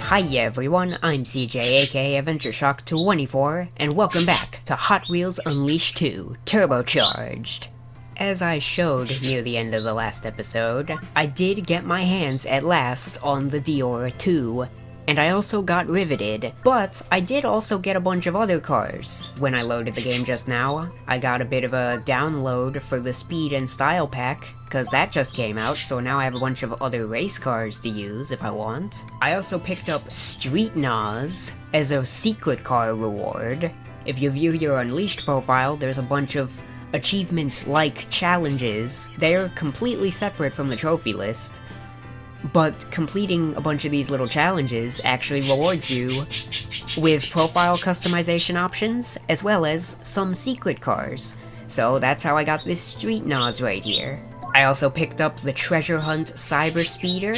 Hi everyone, I'm CJ aka Adventureshock 24, and welcome back to Hot Wheels Unleashed 2 Turbocharged. As I showed near the end of the last episode, I did get my hands at last on the Deora 2, and I also got Rivited, but I did also get a bunch of other cars. When I loaded the game just now, I got a bit of a download for the Speed and Style pack, because that just came out, so now I have a bunch of other race cars to use if I want. I also picked up Street Nas as a secret car reward. If you view your Unleashed profile, there's a bunch of achievement-like challenges. They're completely separate from the trophy list, but completing a bunch of these little challenges actually rewards you with profile customization options, as well as some secret cars. So that's how I got this Street Nas right here. I also picked up the Treasure Hunt Cyber Speeder.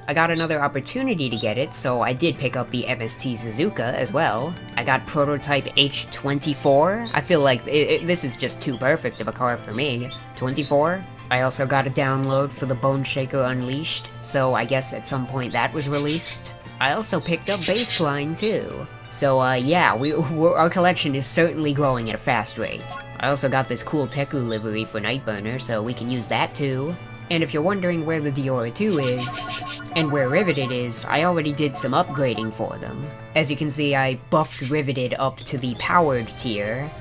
I got another opportunity to get it, so I did pick up the MST Suzuka as well. I got Prototype H24. I feel like this is just too perfect of a car for me. 24. I also got a download for the Bone Shaker Unleashed, so I guess at some point that was released. I also picked up Baseline too. So yeah, our collection is certainly growing at a fast rate. I also got this cool Teku livery for Nightburner, so we can use that too. And if you're wondering where the Deora 2 is, and where Rivited is, I already did some upgrading for them. As you can see, I buffed Rivited up to the powered tier,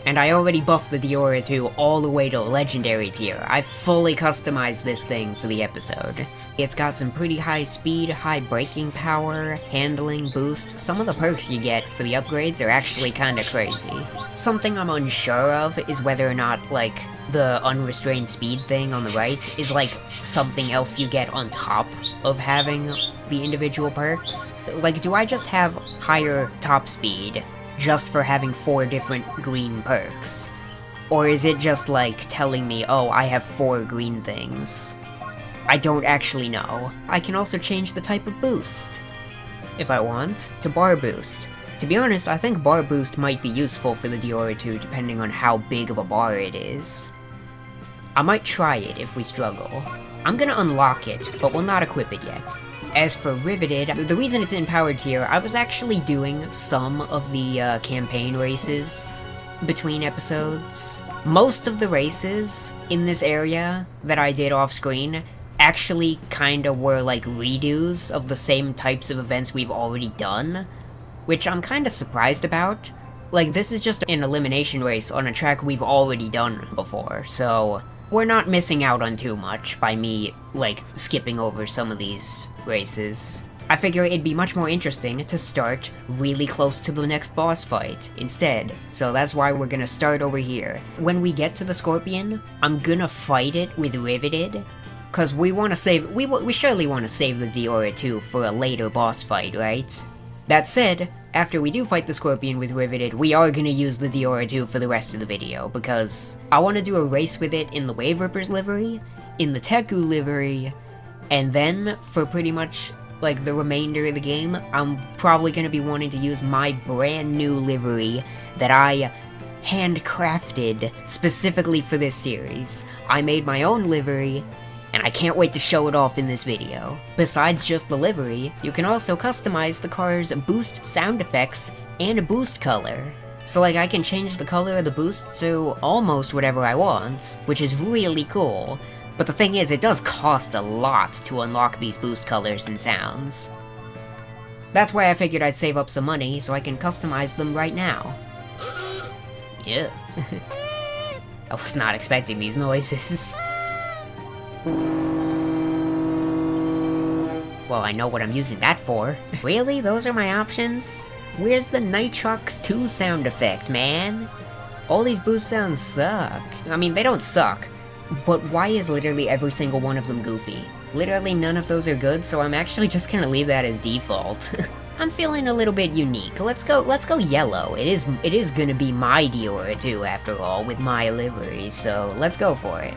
and I already buffed the Deora 2 all the way to legendary tier. I fully customized this thing for the episode. It's got some pretty high speed, high braking power, handling boost. Some of the perks you get for the upgrades are actually kinda crazy. Something I'm unsure of is whether or not, like, the unrestrained speed thing on the right is, like, something else you get on top of having the individual perks. Like, do I just have higher top speed just for having 4 different green perks? Or is it just like telling me, oh, I have 4 green things? I don't actually know. I can also change the type of boost, if I want, to bar boost. To be honest, I think bar boost might be useful for the Deora 2 depending on how big of a bar it is. I might try it if we struggle. I'm gonna unlock it, but we'll not equip it yet. As for Rivited, the reason it's in powered tier, I was actually doing some of the campaign races between episodes. Most of the races in this area that I did off screen actually kinda were like redos of the same types of events we've already done, which I'm kinda surprised about. Like, this is just an elimination race on a track we've already done before, so we're not missing out on too much by me, like, skipping over some of these races. I figure it'd be much more interesting to start really close to the next boss fight instead, so that's why we're gonna start over here. When we get to the Scorpion, I'm gonna fight it with Rivited, cause we surely wanna save the Deora 2 for a later boss fight, right? That said, after we do fight the Scorpion with Rivited, we are gonna use the Deora 2 for the rest of the video, because I wanna do a race with it in the Wave Rippers livery, in the Teku livery, and then, for pretty much, like, the remainder of the game, I'm probably gonna be wanting to use my brand new livery that I handcrafted specifically for this series. I made my own livery, and I can't wait to show it off in this video. Besides just the livery, you can also customize the car's boost sound effects and boost color. So, like, I can change the color of the boost to almost whatever I want, which is really cool. But the thing is, it does cost a lot to unlock these boost colors and sounds. That's why I figured I'd save up some money so I can customize them right now. Yeah. I was not expecting these noises. Well, I know what I'm using that for. Really? Those are my options? Where's the Nitrox 2 sound effect, man? All these boost sounds suck. I mean, they don't suck. But why is literally every single one of them goofy? Literally none of those are good, so I'm actually just gonna leave that as default. I'm feeling a little bit unique. Let's go yellow. It is gonna be my Deora 2 after all, with my livery, so let's go for it.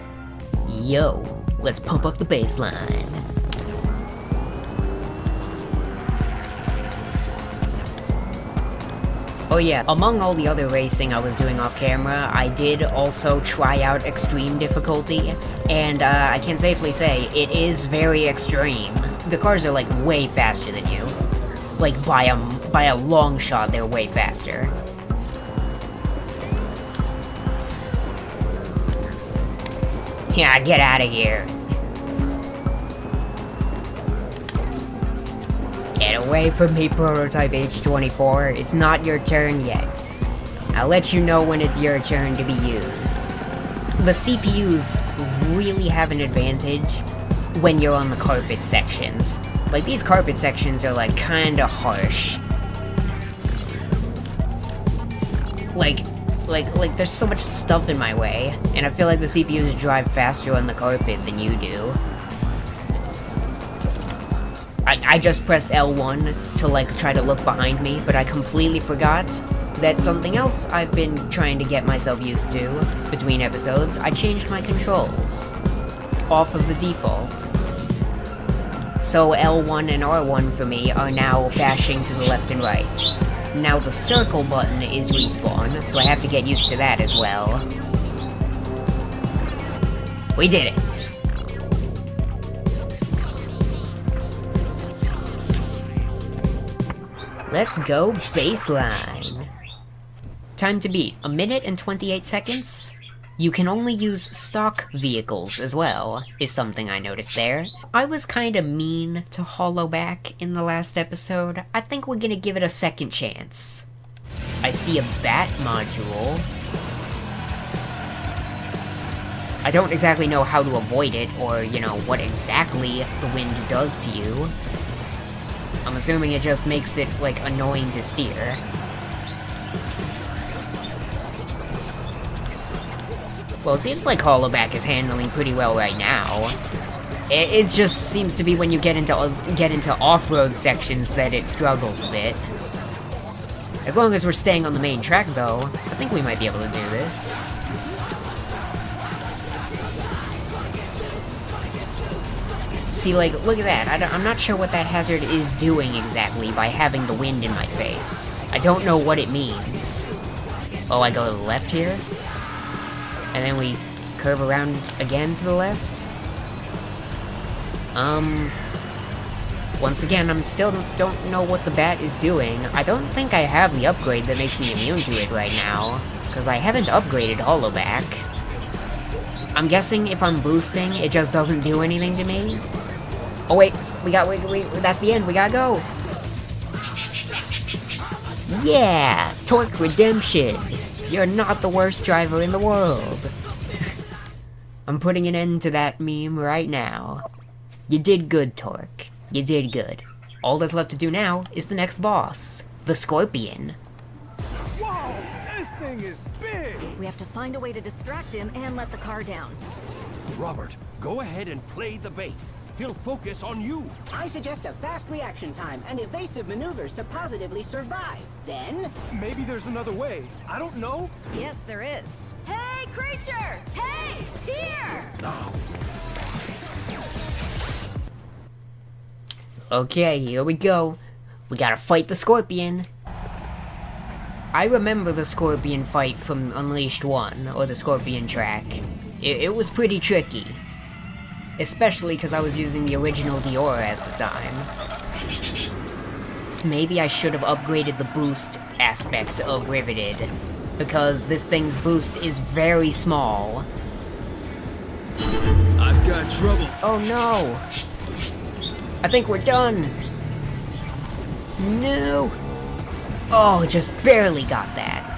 Yo, let's pump up the baseline. Oh yeah, among all the other racing I was doing off camera, I did also try out extreme difficulty, and I can safely say, it is very extreme. The cars are like way faster than you. Like by a long shot, they're way faster. Yeah, get out of here. Get away from me, Prototype H24. It's not your turn yet. I'll let you know when it's your turn to be used. The CPUs really have an advantage when you're on the carpet sections. Like, these carpet sections are, like, kinda harsh. Like, there's so much stuff in my way, and I feel like the CPUs drive faster on the carpet than you do. I just pressed L1 to, like, try to look behind me, but I completely forgot that something else I've been trying to get myself used to between episodes. I changed my controls off of the default. So L1 and R1 for me are now bashing to the left and right. Now the circle button is respawn, so I have to get used to that as well. We did it! Let's go baseline. Time to beat, 1 minute and 28 seconds? You can only use stock vehicles as well, is something I noticed there. I was kinda mean to Hollowback in the last episode. I think we're gonna give it a second chance. I see a bat module. I don't exactly know how to avoid it, or, you know, what exactly the wind does to you. I'm assuming it just makes it, like, annoying to steer. Well, it seems like Hollowback is handling pretty well right now. It just seems to be when you get into off-road sections that it struggles a bit. As long as we're staying on the main track, though, I think we might be able to do this. See, like, look at that. I'm not sure what that hazard is doing exactly by having the wind in my face. I don't know what it means. Oh, I go to the left here? And then we curve around again to the left? Once again, I'm still don't know what the bat is doing. I don't think I have the upgrade that makes me immune to it right now, because I haven't upgraded Hollowback. I'm guessing if I'm boosting, it just doesn't do anything to me. Oh wait, wait, that's the end, we gotta go! Yeah! Torque redemption! You're not the worst driver in the world! I'm putting an end to that meme right now. You did good, Torque. You did good. All that's left to do now is the next boss, the Scorpion. Whoa! This thing is big! We have to find a way to distract him and let the car down. Robert, go ahead and play the bait. He'll focus on you. I suggest a fast reaction time and evasive maneuvers to positively survive. Then... Maybe there's another way. I don't know. Yes, there is. Hey, creature! Hey, here! Now. Okay, here we go. We gotta fight the Scorpion. I remember the Scorpion fight from Unleashed 1, or the Scorpion track. It was pretty tricky. Especially because I was using the original Deora at the time. Maybe I should have upgraded the boost aspect of Rivited, because this thing's boost is very small. I've got trouble. Oh no! I think we're done! No! Oh, just barely got that.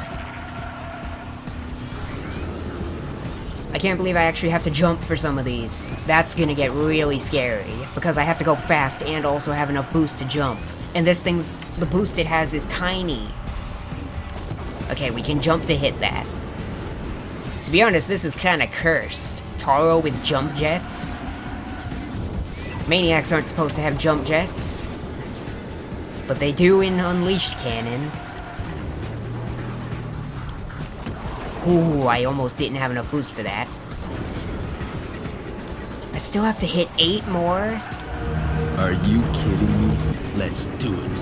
I can't believe I actually have to jump for some of these. That's gonna get really scary, because I have to go fast and also have enough boost to jump. And this thing's... the boost it has is tiny. Okay, we can jump to hit that. To be honest, this is kinda cursed. Taro with jump jets. Maniacs aren't supposed to have jump jets. But they do in Unleashed canon. Ooh, I almost didn't have enough boost for that. I still have to hit 8 more? Are you kidding me? Let's do it.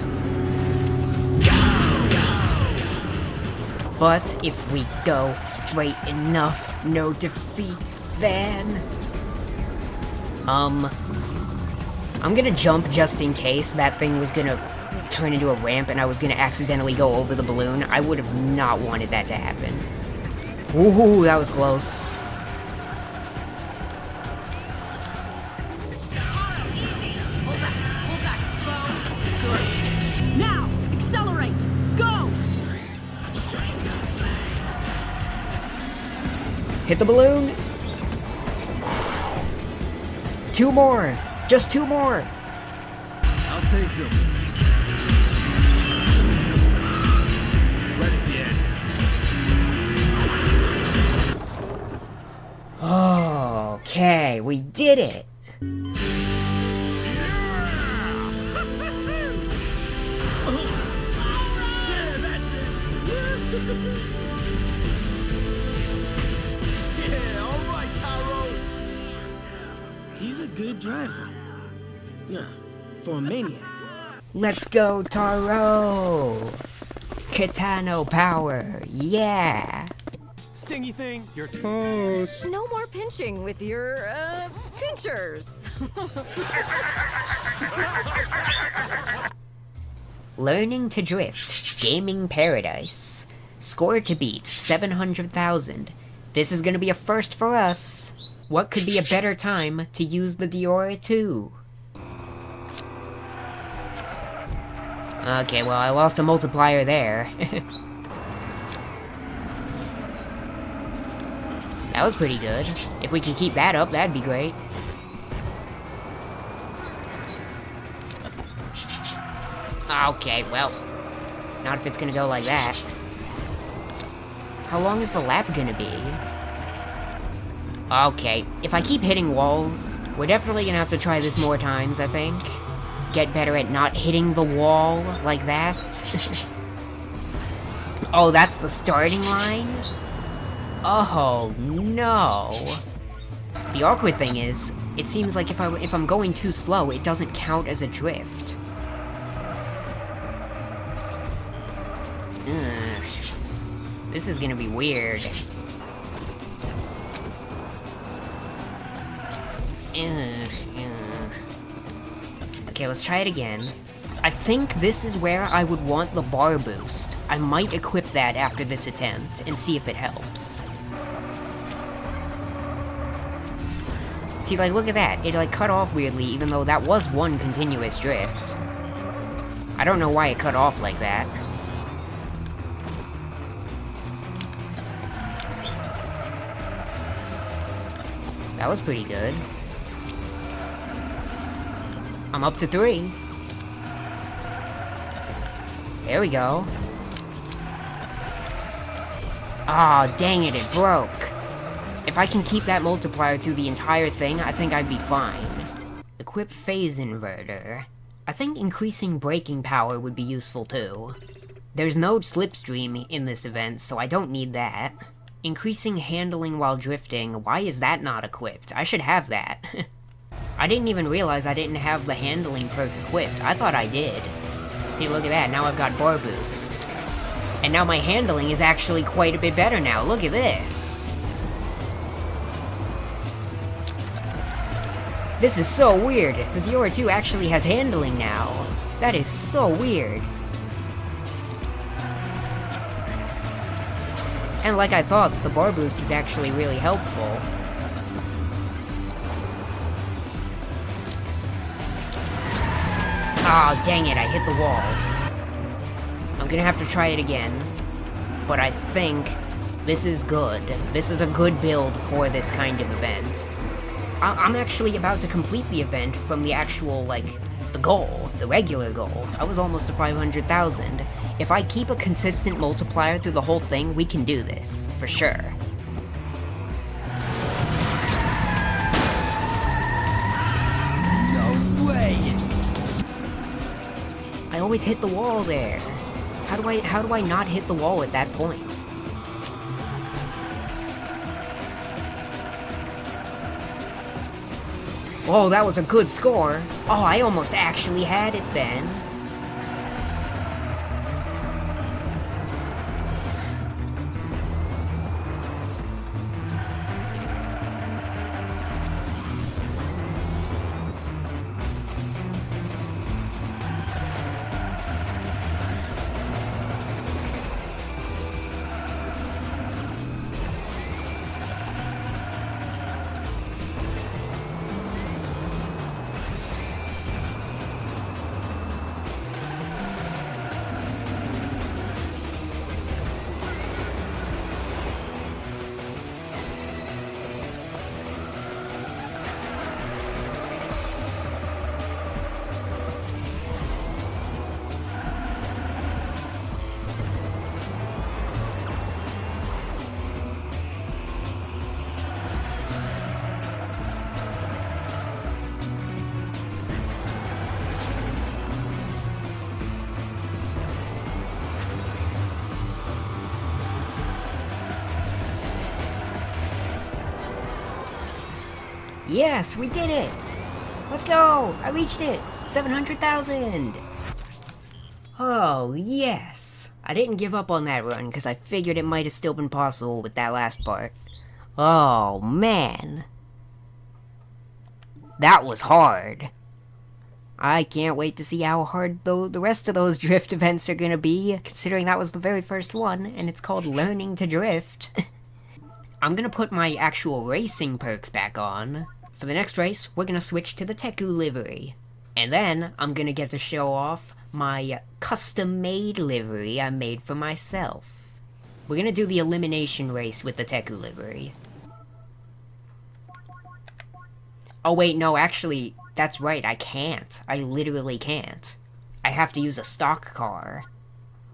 But if we go straight enough, no defeat, then... I'm gonna jump just in case that thing was gonna turn into a ramp and I was gonna accidentally go over the balloon. I would have not wanted that to happen. Ooh, that was close. Hold back, slow. Now, accelerate. Go. Hit the balloon. 2 more. Just 2 more. I'll take them. Right at the end. Okay, we did it. Yeah, all right, Taro. He's a good driver. Yeah, for a maniac. Let's go, Taro. Kitano power. Yeah. Stingy thing, your Toast. No more pinching with your, pinchers. Learning to drift. Gaming paradise. Score to beat 700,000. This is gonna be a first for us. What could be a better time to use the Deora 2? Okay, well, I lost a multiplier there. That was pretty good. If we can keep that up, that'd be great. Okay, well, not if it's gonna go like that. How long is the lap gonna be? Okay, if I keep hitting walls, we're definitely gonna have to try this more times, I think. Get better at not hitting the wall like that. Oh, that's the starting line? Oh, no. The awkward thing is, it seems like if I'm going too slow, it doesn't count as a drift. Ugh. This is gonna be weird. Okay, let's try it again. I think this is where I would want the bar boost. I might equip that after this attempt and see if it helps. See, like, look at that. It, like, cut off weirdly, even though that was one continuous drift. I don't know why it cut off like that. That was pretty good. I'm up to 3. There we go. Aw, dang it, it broke. If I can keep that multiplier through the entire thing, I think I'd be fine. Equip phase inverter. I think increasing braking power would be useful too. There's no slipstream in this event, so I don't need that. Increasing handling while drifting, why is that not equipped? I should have that. I didn't even realize I didn't have the handling perk equipped. I thought I did. See, look at that, now I've got bar boost. And now my handling is actually quite a bit better now, look at this! This is so weird, the Deora 2 actually has handling now. That is so weird. And like I thought, the bar boost is actually really helpful. Ah, dang it, I hit the wall. I'm gonna have to try it again. But I think this is good. This is a good build for this kind of event. I'm actually about to complete the event from the actual, like, the goal, the regular goal. I was almost to 500,000. If I keep a consistent multiplier through the whole thing, we can do this, for sure. No way! I always hit the wall there. How do I not hit the wall at that point? Oh, that was a good score. Oh, I almost actually had it then. Yes, we did it! Let's go! I reached it! 700,000! Oh, yes! I didn't give up on that run because I figured it might have still been possible with that last part. Oh, man. That was hard. I can't wait to see how hard the rest of those drift events are gonna be, considering that was the very first one, and it's called Learning to Drift. I'm gonna put my actual racing perks back on. For the next race, we're gonna switch to the Teku livery. And then, I'm gonna get to show off my custom-made livery I made for myself. We're gonna do the elimination race with the Teku livery. Oh wait, no, actually, that's right, I can't. I literally can't. I have to use a stock car.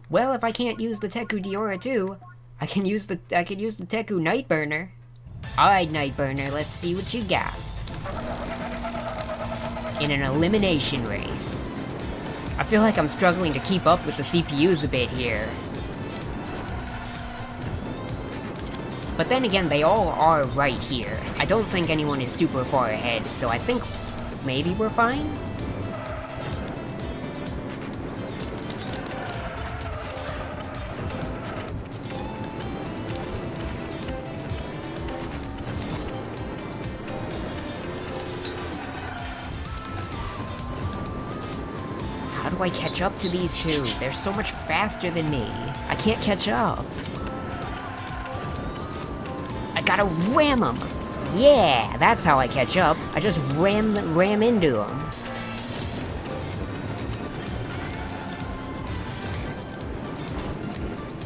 Well, if I can't use the Teku Deora too, I can use the Teku Nightburner. Alright, Nightburner, let's see what you got. In an elimination race. I feel like I'm struggling to keep up with the CPUs a bit here. But then again, they all are right here. I don't think anyone is super far ahead, so I think maybe we're fine? How do I catch up to these two? They're so much faster than me. I can't catch up. I gotta ram them! Yeah, that's how I catch up. I just ram into them.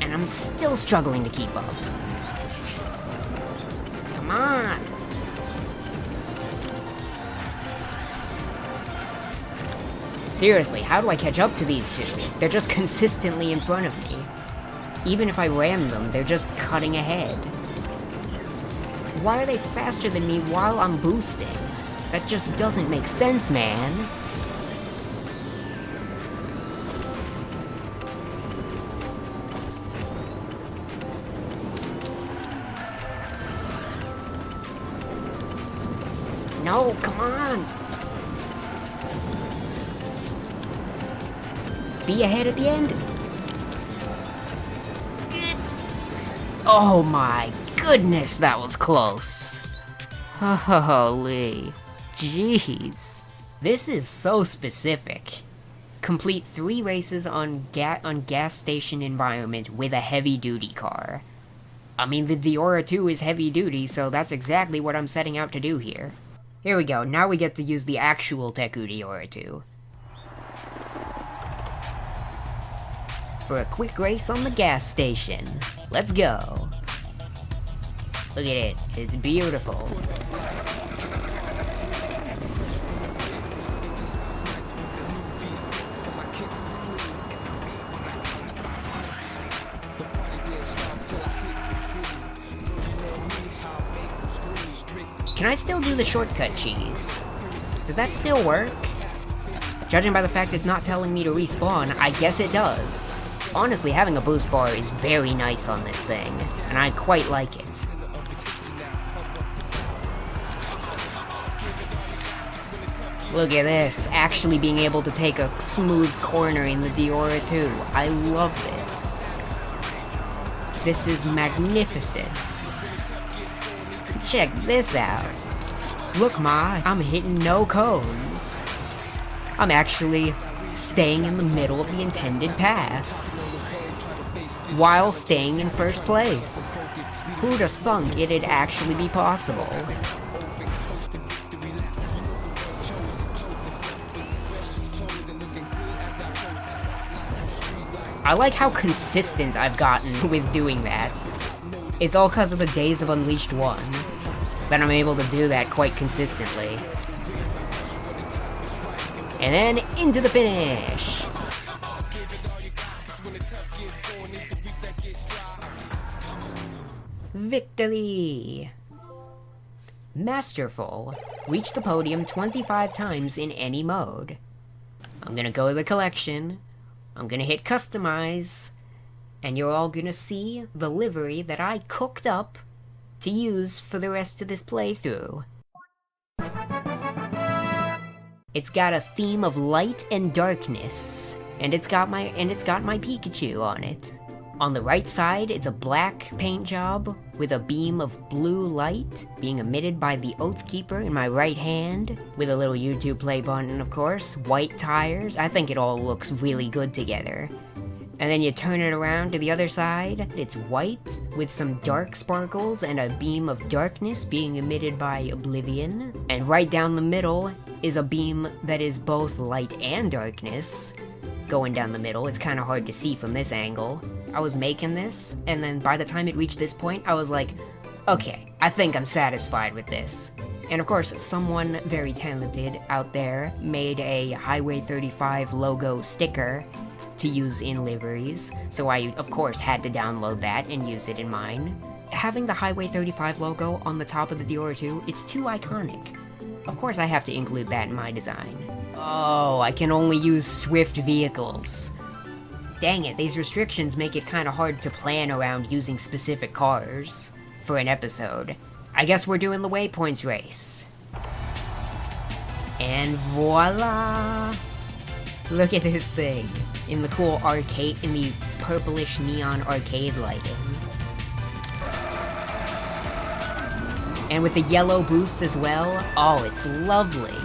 And I'm still struggling to keep up. Come on! Seriously, how do I catch up to these two? They're just consistently in front of me. Even if I ram them, they're just cutting ahead. Why are they faster than me while I'm boosting? That just doesn't make sense, man. No, come on! Be ahead at the end. Oh my goodness, that was close. Holy. Jeez. This is so specific. Complete 3 races on gas station environment with a heavy-duty car. I mean, the Deora 2 is heavy-duty, so that's exactly what I'm setting out to do here. Here we go, now we get to use the actual Teku Deora 2. For a quick race on the gas station. Let's go. Look at it, it's beautiful. Can I still do the shortcut cheese? Does that still work? Judging by the fact it's not telling me to respawn, I guess it does. Honestly, having a boost bar is very nice on this thing, and I quite like it. Look at this, actually being able to take a smooth corner in the Deora 2. I love this. This is magnificent. Check this out. Look, Ma, I'm hitting no cones. I'm actually staying in the middle of the intended path, while staying in first place. Who'd have thunk it'd actually be possible? I like how consistent I've gotten with doing that. It's all because of the Days of Unleashed 1 that I'm able to do that quite consistently. And then into the finish! Victory! Masterful. Reach the podium 25 times in any mode. I'm gonna go to the collection. I'm gonna hit customize. And you're all gonna see the livery that I cooked up to use for the rest of this playthrough. It's got a theme of light and darkness, and it's got my Pikachu on it. On the right side, it's a black paint job with a beam of blue light being emitted by the Oathkeeper in my right hand, with a little YouTube play button, of course, white tires. I think it all looks really good together. And then you turn it around to the other side, it's white with some dark sparkles and a beam of darkness being emitted by Oblivion. And right down the middle is a beam that is both light and darkness. Going down the middle, it's kind of hard to see from this angle. I was making this, and then by the time it reached this point, I was like, okay, I think I'm satisfied with this. And of course, someone very talented out there made a Highway 35 logo sticker to use in liveries, so I, of course, had to download that and use it in mine. Having the Highway 35 logo on the top of the Deora 2, it's too iconic. Of course, I have to include that in my design. Oh, I can only use Swift vehicles. Dang it, these restrictions make it kinda hard to plan around using specific cars for an episode. I guess we're doing the waypoints race. And voila! Look at this thing. In the cool arcade, in the purplish neon arcade lighting. And with the yellow boost as well. Oh, it's lovely.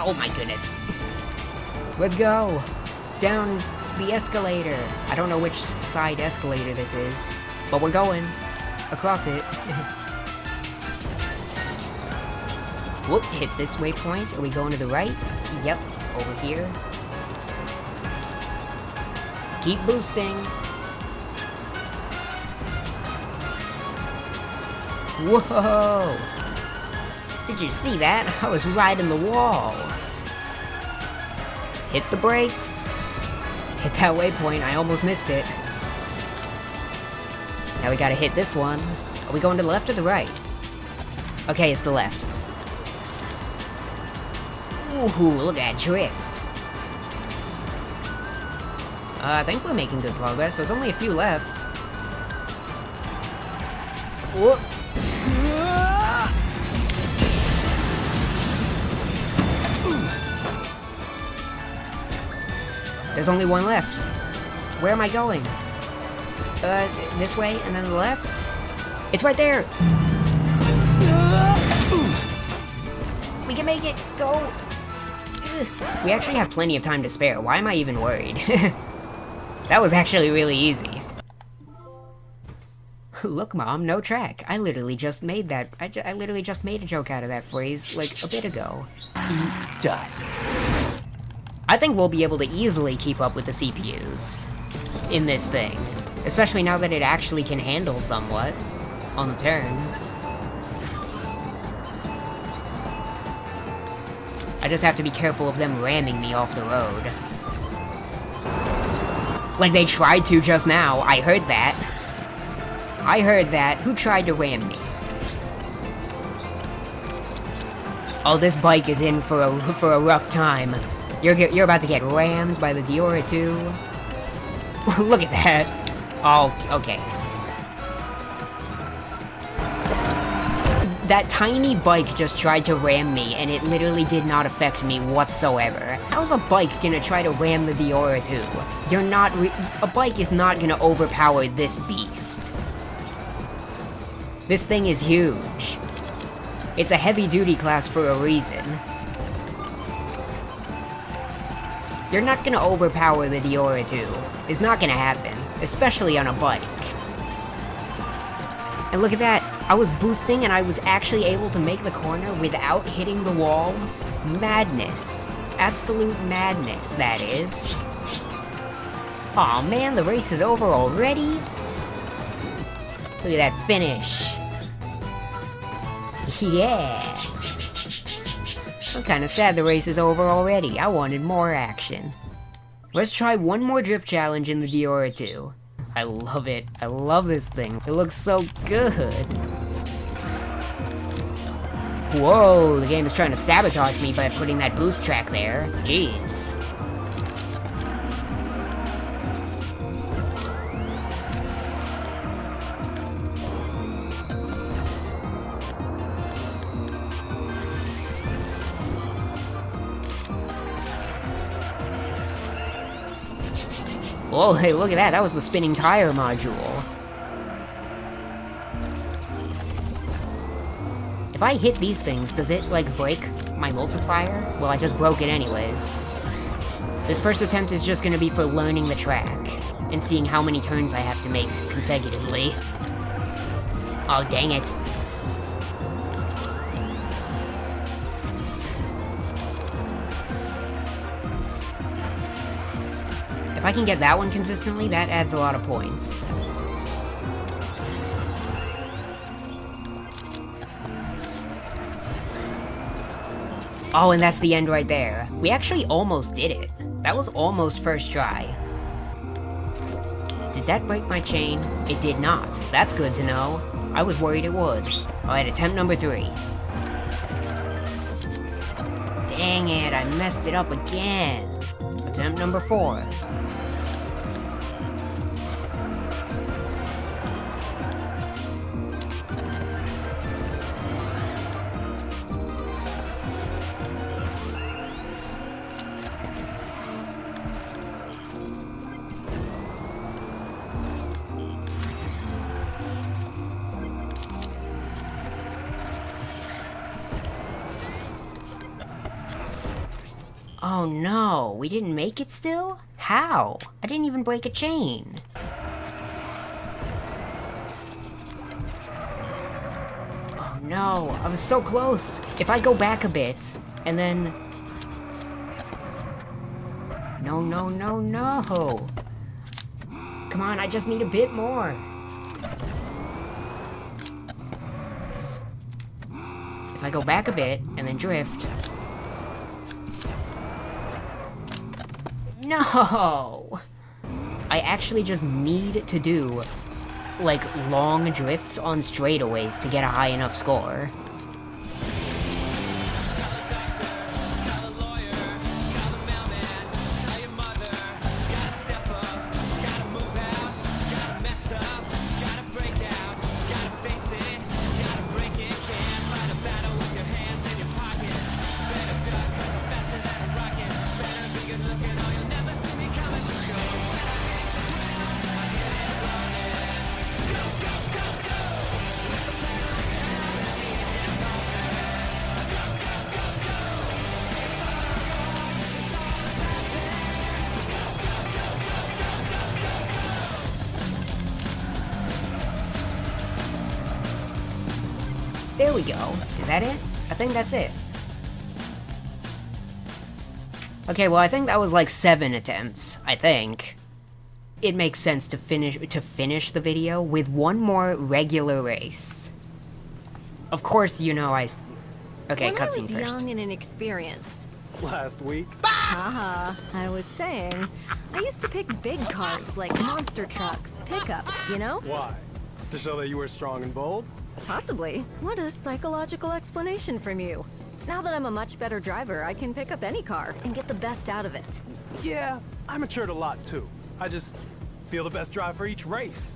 Oh my goodness. Let's go. Down the escalator. I don't know which side escalator this is, but we're going across it. Whoop, hit this waypoint. Are we going to the right? Yep, over here. Keep boosting. Whoa! Did you see that? I was riding the wall. Hit the brakes. Hit that waypoint. I almost missed it. Now we gotta hit this one. Are we going to the left or the right? Okay, it's the left. Ooh, look at that drift. I think we're making good progress. There's only a few left. Whoop. There's only one left. Where am I going? This way and then the left? It's right there! We can make it! Go! We actually have plenty of time to spare. Why am I even worried? That was actually really easy. Look, Mom, no track. I literally just made that. I literally just made a joke out of that phrase, like, a bit ago. Eat dust. I think we'll be able to easily keep up with the CPUs in this thing. Especially now that it actually can handle somewhat on the turns. I just have to be careful of them ramming me off the road. Like they tried to just now. I heard that. I heard that. Who tried to ram me? Oh, this bike is in for a rough time. You're about to get rammed by the Deora 2. Look at that. Oh, okay. That tiny bike just tried to ram me, and it literally did not affect me whatsoever. How's a bike gonna try to ram the Deora 2? A bike is not gonna overpower this beast. This thing is huge. It's a heavy-duty class for a reason. You're not gonna overpower the Deora 2. It's not gonna happen, especially on a bike. And look at that, I was boosting and I was actually able to make the corner without hitting the wall. Madness. Absolute madness, that is. Aw man, the race is over already? Look at that finish. Yeah. I'm kinda sad the race is over already. I wanted more action. Let's try one more drift challenge in the Deora 2. I love it. I love this thing. It looks so good. Whoa, the game is trying to sabotage me by putting that boost track there. Jeez. Oh, hey, look at that. That was the spinning tire module. If I hit these things, does it, like, break my multiplier? Well, I just broke it anyways. This first attempt is just gonna be for learning the track and seeing how many turns I have to make consecutively. Oh, dang it. If I can get that one consistently, that adds a lot of points. Oh, and that's the end right there. We actually almost did it. That was almost first try. Did that break my chain? It did not. That's good to know. I was worried it would. Alright, attempt number 3. Dang it, I messed it up again. Attempt number 4. Oh no, we didn't make it still? How? I didn't even break a chain. Oh no, I was so close. If I go back a bit, and then... No, no, no, no. Come on, I just need a bit more. If I go back a bit, and then drift... No! I actually just need to do, like, long drifts on straightaways to get a high enough score. There we go. Is that it? I think that's it. Okay, well, I think that was like 7 attempts, I think. It makes sense to finish the video with one more regular race. Of course, you know Okay, cutscene first. When I was young and inexperienced. Last week? Haha, I was saying, I used to pick big cars like monster trucks, pickups, you know? Why? To show that you were strong and bold? Possibly. What a psychological explanation from you. Now that I'm a much better driver, I can pick up any car and get the best out of it. Yeah, I matured a lot too. I just feel the best drive for each race.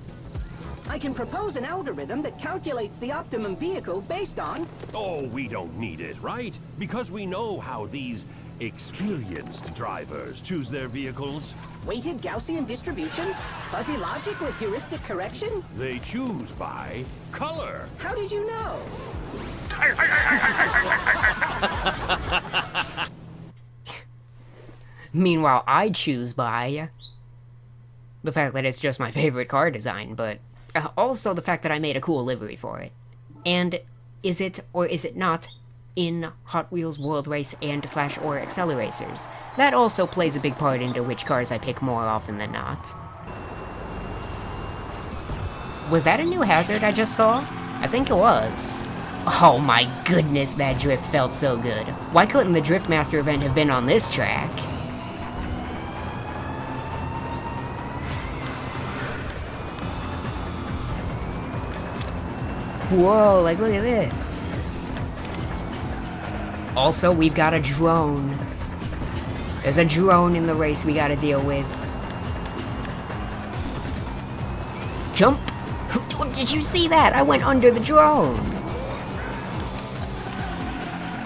I can propose an algorithm that calculates the optimum vehicle based on... Oh, we don't need it, right? Because we know how these experienced drivers choose their vehicles. weighted Gaussian distribution? Fuzzy logic with heuristic correction? They choose by color. How did you know? Meanwhile, I choose by the fact that it's just my favorite car design, but also the fact that I made a cool livery for it. And is it, or is it not, in Hot Wheels World Race and / or Acceleracers? That also plays a big part into which cars I pick more often than not. Was that a new hazard I just saw? I think it was. Oh my goodness, that drift felt so good. Why couldn't the Driftmaster event have been on this track? Whoa, like look at this. Also, we've got a drone. There's a drone in the race we gotta deal with. Jump! Did you see that? I went under the drone.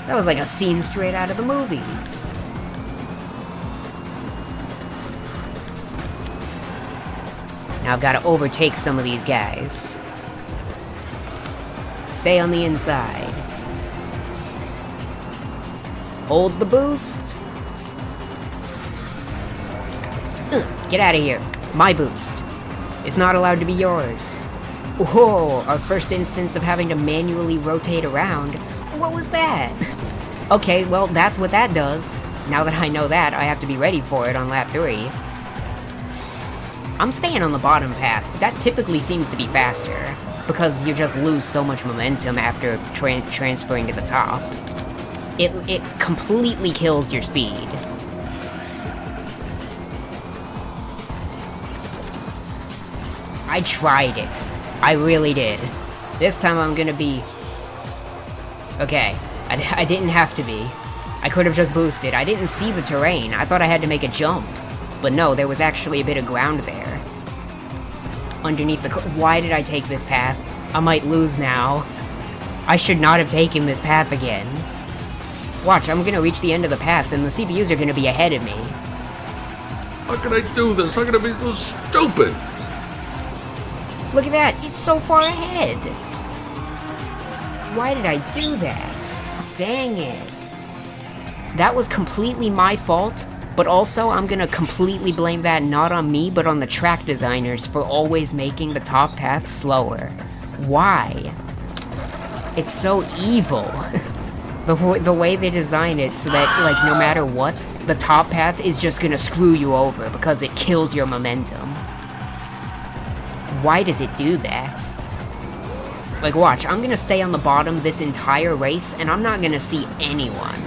That was like a scene straight out of the movies. Now I've got to overtake some of these guys. Stay on the inside. Hold the boost. Get out of here. My boost. It's not allowed to be yours. Whoa, our first instance of having to manually rotate around. What was that? Okay, well, that's what that does. Now that I know that, I have to be ready for it on lap 3. I'm staying on the bottom path. That typically seems to be faster, because you just lose so much momentum after transferring to the top. It completely kills your speed. I tried it. I really did. This time I'm gonna be... Okay, I didn't have to be. I could have just boosted. I didn't see the terrain. I thought I had to make a jump. But no, there was actually a bit of ground there. Underneath the... Why did I take this path? I might lose now. I should not have taken this path again. Watch, I'm gonna reach the end of the path and the CPUs are gonna be ahead of me. How can I do this? How can I be so stupid? Look at that! It's so far ahead! Why did I do that? Dang it. That was completely my fault, but also I'm gonna completely blame that not on me, but on the track designers for always making the top path slower. Why? It's so evil. The way they design it so that, like, no matter what, the top path is just gonna screw you over because it kills your momentum. Why does it do that? Like, watch, I'm gonna stay on the bottom this entire race, and I'm not gonna see anyone.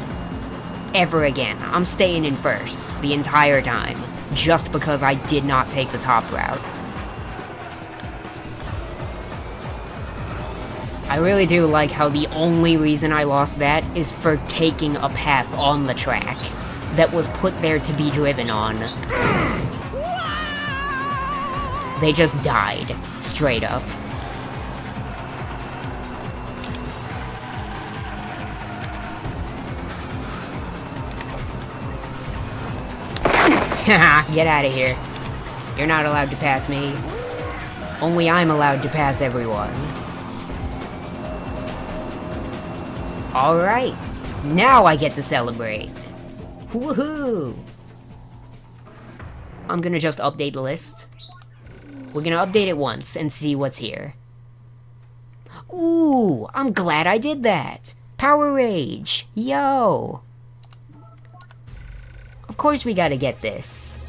Ever again. I'm staying in first, the entire time, just because I did not take the top route. I really do like how the only reason I lost that is for taking a path on the track that was put there to be driven on. They just died, straight up. Haha, get out of here. You're not allowed to pass me. Only I'm allowed to pass everyone. Alright, now I get to celebrate. Woohoo! I'm gonna just update the list. We're gonna update it once and see what's here. Ooh, I'm glad I did that. Power Rage, yo! Of course we gotta get this.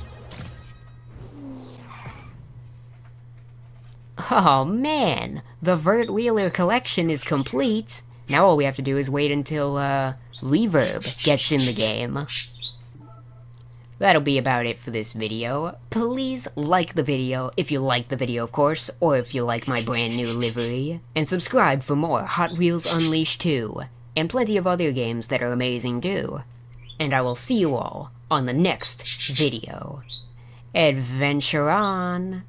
Oh man, the Vert Wheeler collection is complete. Now all we have to do is wait until, Reverb gets in the game. That'll be about it for this video. Please like the video, if you like the video of course, or if you like my brand new livery. And subscribe for more Hot Wheels Unleashed 2, and plenty of other games that are amazing too. And I will see you all on the next video. Adventure on!